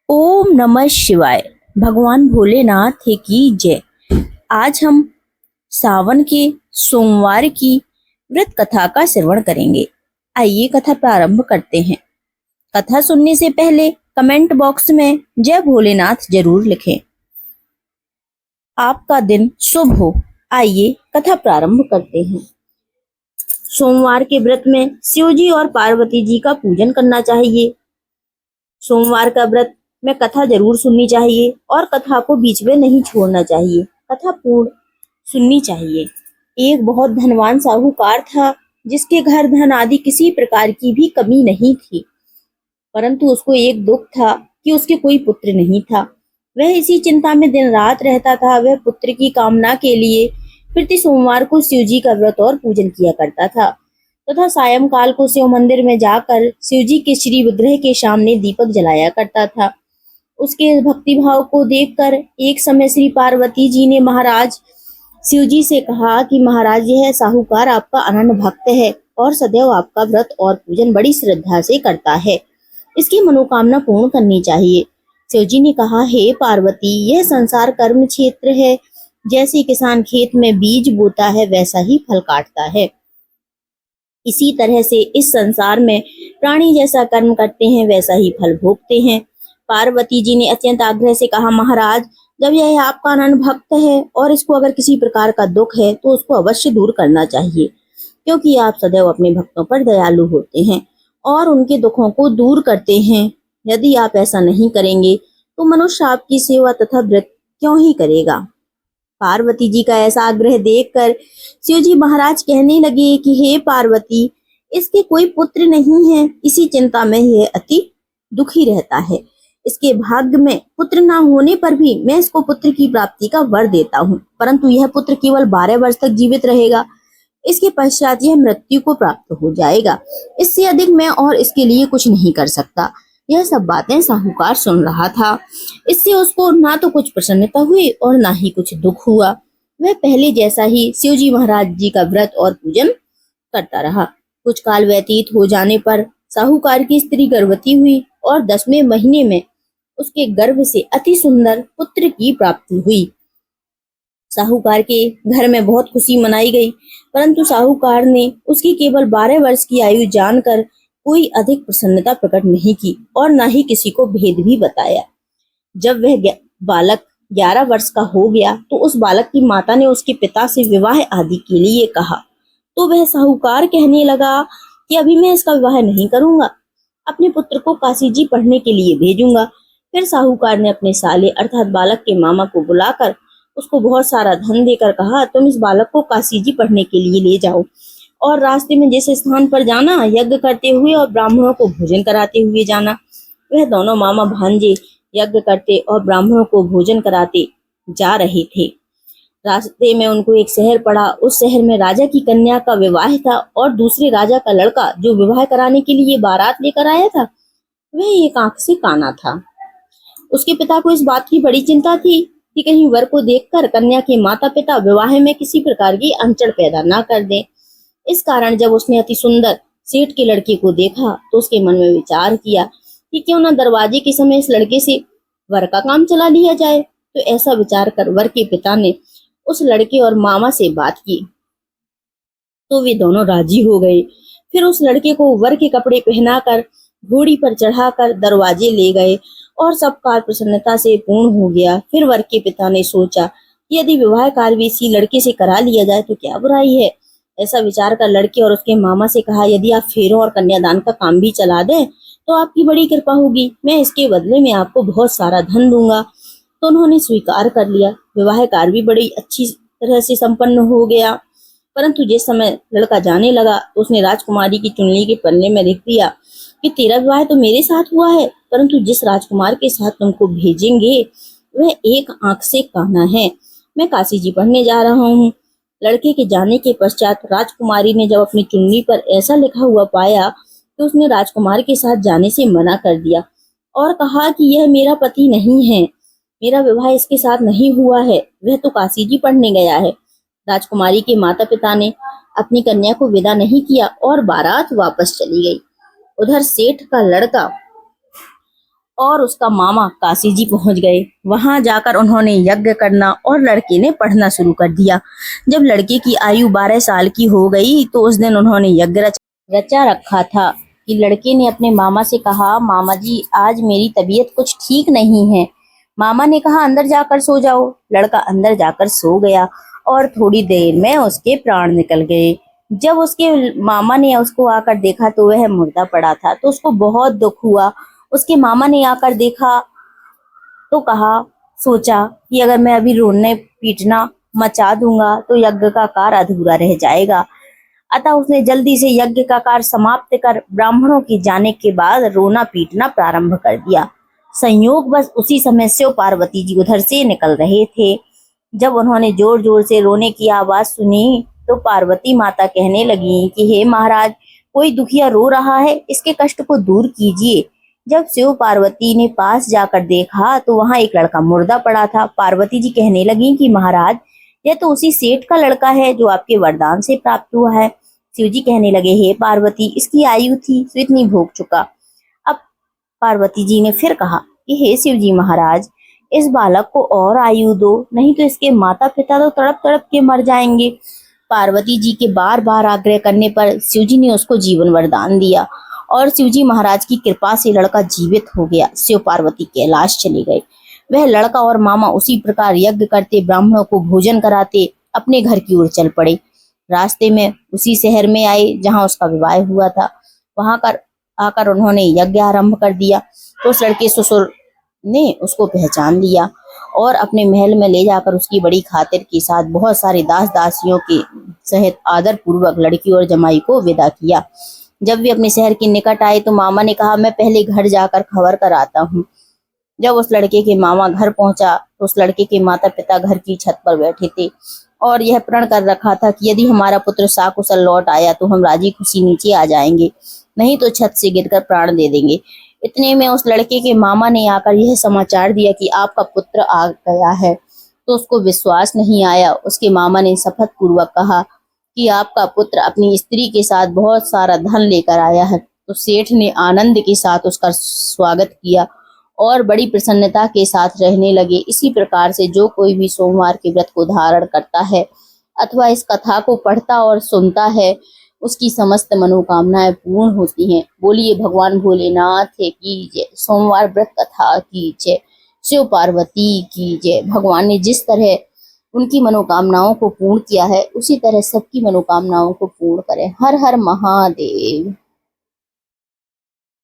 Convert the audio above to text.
ओम नमः शिवाय। भगवान भोलेनाथ की जय। आज हम सावन के सोमवार की व्रत कथा का श्रवण करेंगे। आइए कथा प्रारंभ करते हैं। कथा सुनने से पहले कमेंट बॉक्स में जय भोलेनाथ जरूर लिखें। आपका दिन शुभ हो। आइए कथा प्रारंभ करते हैं। सोमवार के व्रत में शिव जी और पार्वती जी का पूजन करना चाहिए। सोमवार का व्रत में कथा जरूर सुननी चाहिए और कथा को बीच में नहीं छोड़ना चाहिए। कथा पूर्ण सुननी चाहिए। एक बहुत धनवान साहूकार था जिसके घर धन आदि किसी प्रकार की भी कमी नहीं थी, परंतु उसको एक दुख था कि उसके कोई पुत्र नहीं था। वह इसी चिंता में दिन रात रहता था। वह पुत्र की कामना के लिए प्रति सोमवार को शिव जी का व्रत और पूजन किया करता था तथा सायंकाल को शिव मंदिर में जाकर शिव जी के श्री विग्रह के सामने दीपक जलाया करता था। उसके भक्ति भाव को देखकर एक समय श्री पार्वती जी ने महाराज शिव जी से कहा कि महाराज, यह साहूकार आपका अनन्य भक्त है और सदैव आपका व्रत और पूजन बड़ी श्रद्धा से करता है। इसकी मनोकामना पूर्ण करनी चाहिए। शिव जी ने कहा, हे पार्वती, यह संसार कर्म क्षेत्र है। जैसे किसान खेत में बीज बोता है वैसा ही फल काटता है। इसी तरह से इस संसार में प्राणी जैसा कर्म करते हैं वैसा ही फल भोगते हैं। पार्वती जी ने अत्यंत आग्रह से कहा, महाराज, जब यह आपका अनन्य भक्त है और इसको अगर किसी प्रकार का दुख है तो उसको अवश्य दूर करना चाहिए, क्योंकि आप सदैव अपने भक्तों पर दयालु होते हैं और उनके दुखों को दूर करते हैं। यदि आप ऐसा नहीं करेंगे तो मनुष्य आपकी सेवा तथा व्रत क्यों ही करेगा। पार्वती जी का ऐसा आग्रह देखकर शिव जी महाराज कहने लगे कि हे पार्वती, इसके कोई पुत्र नहीं है। इसी चिंता में यह अति दुखी रहता है। इसके भाग्य में पुत्र न होने पर भी मैं इसको पुत्र की प्राप्ति का वर देता हूँ, परंतु यह पुत्र केवल 12 वर्ष तक जीवित रहेगा। इसके पश्चात यह मृत्यु को प्राप्त हो जाएगा। इससे अधिक मैं और इसके लिए कुछ नहीं कर सकता। यह सब बातें साहूकार सुन रहा था। इससे उसको ना तो कुछ प्रसन्नता हुई और ना ही कुछ दुख हुआ। वह पहले जैसा ही शिव जी महाराज जी का व्रत और पूजन करता रहा। कुछ काल व्यतीत हो जाने पर साहूकार की स्त्री गर्भवती हुई और 10वें महीने में उसके गर्भ से अति सुंदर पुत्र की प्राप्ति हुई। साहूकार के घर में बहुत खुशी मनाई गई, परंतु साहूकार ने उसकी केवल 12 वर्ष की आयु जानकर कोई अधिक प्रसन्नता प्रकट नहीं की और न ही किसी को भेद भी बताया। जब वह बालक 11 वर्ष का हो गया तो उस बालक की माता ने उसके पिता से विवाह आदि के लिए कहा, तो वह साहूकार कहने लगा कि अभी मैं इसका विवाह नहीं करूंगा, अपने पुत्र को काशी जी पढ़ने के लिए भेजूंगा। फिर साहूकार ने अपने साले अर्थात बालक के मामा को बुलाकर उसको बहुत सारा धन देकर कहा, तुम इस बालक को काशी जी पढ़ने के लिए ले जाओ और रास्ते में जिस स्थान पर जाना यज्ञ करते हुए और ब्राह्मणों को भोजन कराते हुए जाना। वह दोनों मामा भांजे यज्ञ करते और ब्राह्मणों को भोजन कराते जा रहे थे। रास्ते में उनको एक शहर पड़ा। उस शहर में राजा की कन्या का विवाह था और दूसरे राजा का लड़का जो विवाह कराने के लिए बारात लेकर आया था वह एक आंख से काना था। उसके पिता को इस बात की बड़ी चिंता थी कि कहीं वर को देखकर कन्या के माता पिता विवाह में किसी प्रकार की अड़चन पैदा ना कर दें। इस कारण जब उसने अति सुंदर सेठ के लड़के को देखा तो उसके मन में विचार किया कि क्यों ना दरवाजे के समय इस लड़के से वर का काम चला लिया जाए। तो ऐसा विचार कर वर के पिता ने उस लड़के और मामा से बात की तो वे दोनों राजी हो गए। फिर उस लड़के को वर के कपड़े पहनाकर घोड़ी पर चढ़ाकर दरवाजे ले गए और सब कार्य प्रसन्नता से पूर्ण हो गया। फिर वर के पिता ने सोचा कि यदि विवाह कार्य भी इसी लड़के से करा लिया जाए तो क्या बुराई है। ऐसा विचार कर लड़के और उसके मामा से कहा, यदि आप फेरों और कन्यादान का काम भी चला दें तो आपकी बड़ी कृपा होगी, मैं इसके बदले में आपको बहुत सारा धन दूंगा। तो उन्होंने स्वीकार कर लिया। विवाह कार्य भी बड़ी अच्छी तरह से संपन्न हो गया। परंतु जिस समय लड़का जाने लगा तो उसने राजकुमारी की चुनरी के पन्ने में लिख दिया कि तेरा विवाह तो मेरे साथ हुआ है, परंतु जिस राजकुमार के साथ तुमको भेजेंगे वह एक आंख से काना है। मैं काशी जी पढ़ने जा रहा हूँ। लड़के के जाने के पश्चात राजकुमारी ने जब अपनी चुन्नी पर ऐसा लिखा हुआ पाया तो उसने राजकुमार के साथ जाने से मना कर दिया और कहा कि यह मेरा पति नहीं है, मेरा विवाह इसके साथ नहीं हुआ है, वह तो काशी जी पढ़ने गया है। राजकुमारी के माता पिता ने अपनी कन्या को विदा नहीं किया और बारात वापस चली गई। उधर सेठ का लड़का और उसका मामा काशी जी पहुंच गए। वहां जाकर उन्होंने यज्ञ करना और लड़के ने पढ़ना शुरू कर दिया। जब लड़के की आयु 12 साल की हो गई तो उस दिन उन्होंने यज्ञ रचा रखा था कि लड़के ने अपने मामा से कहा, मामा जी आज मेरी तबीयत कुछ ठीक नहीं है। मामा ने कहा अंदर जाकर सो जाओ। लड़का अंदर जाकर सो गया और थोड़ी देर में उसके प्राण निकल गए। जब उसके मामा ने उसको आकर देखा तो वह मुर्दा पड़ा था, तो उसको बहुत दुख हुआ। उसके मामा ने आकर देखा तो कहा, सोचा कि अगर मैं अभी रोने पीटना मचा दूंगा तो यज्ञ का कार्य अधूरा रह जाएगा। अतः उसने जल्दी से यज्ञ का कार्य समाप्त कर ब्राह्मणों के जाने के बाद रोना पीटना प्रारंभ कर दिया। संयोग बस उसी समय शिव पार्वती जी उधर से निकल रहे थे। जब उन्होंने जोर जोर से रोने की आवाज सुनी तो पार्वती माता कहने लगी कि हे महाराज, कोई दुखिया रो रहा है, इसके कष्ट को दूर कीजिए। जब शिव पार्वती ने पास जाकर देखा तो वहां एक लड़का मुर्दा पड़ा था। पार्वती जी कहने लगी कि महाराज, यह तो उसी सेठ का लड़का है जो आपके वरदान से प्राप्त हुआ है। शिव जी कहने लगे, हे पार्वती, इसकी आयु थी सो इतनी भोग चुका। अब पार्वती जी ने फिर कहा कि हे शिव जी महाराज, इस बालक को और आयु दो, नहीं तो इसके माता पिता तो तड़प तड़प के मर जाएंगे। पार्वती जी के बार बार आग्रह करने पर शिव जी ने उसको जीवन वरदान दिया और शिव जी महाराज की कृपा से लड़का जीवित हो गया। शिव पार्वती कैलाश चले गए। वह लड़का और मामा उसी प्रकार यज्ञ करते, ब्राह्मणों को भोजन कराते अपने घर की ओर चल पड़े। रास्ते में उसी शहर में आए जहां उसका विवाह हुआ था। वहां कर आकर उन्होंने यज्ञ आरंभ कर दिया तो उस लड़के ससुर ने उसको पहचान लिया और अपने महल में ले जाकर उसकी बड़ी खातिर के साथ बहुत सारे दास दासियों के सहित आदर पूर्वक लड़की और जमाई को विदा किया। जब वे अपने शहर के निकट आए तो मामा ने कहा, मैं पहले घर जाकर खबर कर आता हूँ। जब उस लड़के के मामा घर पहुंचा तो उस लड़के के माता पिता घर की छत पर बैठे थे और यह प्रण कर रखा था कि यदि हमारा पुत्र साकुशल लौट आया तो हम राजी खुशी नीचे आ जाएंगे, नहीं तो छत से गिरकर प्राण दे देंगे। इतने में उस लड़के के मामा ने आकर यह समाचार दिया कि आपका पुत्र आ गया है। तो उसको विश्वास नहीं आया। उसके मामा ने शपथ पूर्वक कहा कि आपका पुत्र अपनी स्त्री के साथ बहुत सारा धन लेकर आया है। तो सेठ ने आनंद के साथ उसका स्वागत किया और बड़ी प्रसन्नता के साथ रहने लगे। इसी प्रकार से जो कोई भी सोमवार के व्रत को धारण करता है अथवा इस कथा को पढ़ता और सुनता है, उसकी समस्त मनोकामनाएं पूर्ण होती हैं। बोलिए भगवान भोलेनाथ की जय। सोमवार व्रत कथा की जय। शिव पार्वती की जय। भगवान ने जिस तरह उनकी मनोकामनाओं को पूर्ण किया है उसी तरह सबकी मनोकामनाओं को पूर्ण करें। हर हर महादेव।